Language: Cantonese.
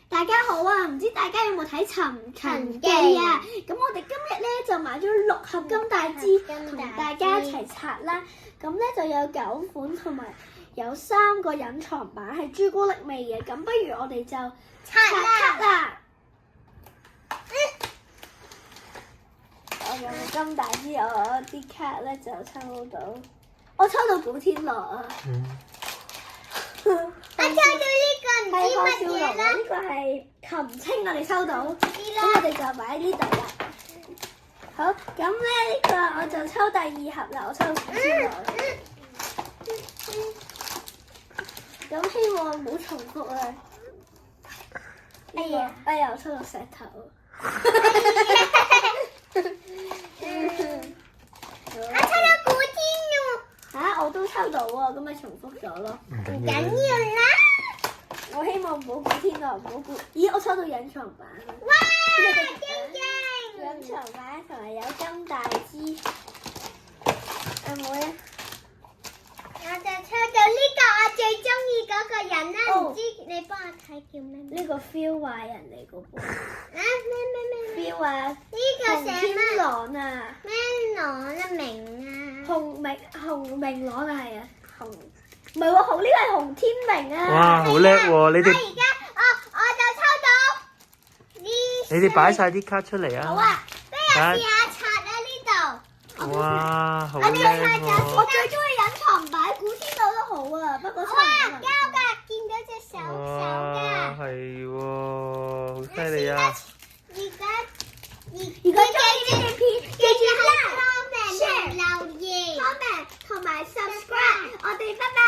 大家好啊！唔知大家有冇睇《尋秦記》啊？咁我哋今日咧就買咗6盒金大枝，同大家一齊拆啦。咁咧就有9款，同埋有3個隱藏版係朱古力味嘅。咁不如我哋就拆啦！我有個金大枝，我啲卡咧就抽到，我抽到古天樂啊！我抽到呢個唔知乜嘢啦，呢個係琴青，我哋收到，咁我哋就擺喺呢度啦。好，咁咧呢個我就抽第2盒啦，我抽古天樂。咁希望唔好重複啊！哎呀，我抽到石頭。我抽到古天樂。我都抽到喎，咁咪重複咗咯。唔緊要啦。我希望唔好古天樂，唔好古。咦，我抽到隱藏版。哇，勁！隱藏版同埋有金大枝。阿妹啊！我就抽到呢個我最中意嗰個人啦，唔知你幫我睇叫咩？呢個 feel 壞人嚟個噃。咩 feel 啊！呢個紅天狼啊！咩狼啊？明啊？紅明朗啊，係啊，唔係喎，紅呢個係紅天明啊！哇，好叻喎！你哋而家我就抽到呢。你哋擺晒啲卡出嚟啊！好啊，不如試下拆喺呢度。哇，好叻喎！我最中意隱藏版，古天樂都好啊，不過哇，膠㗎，見到隻手㗎。係喎，好犀利啊！如果中意呢條片，記住 comment 留言comment 同埋 subscribe，我哋拜拜。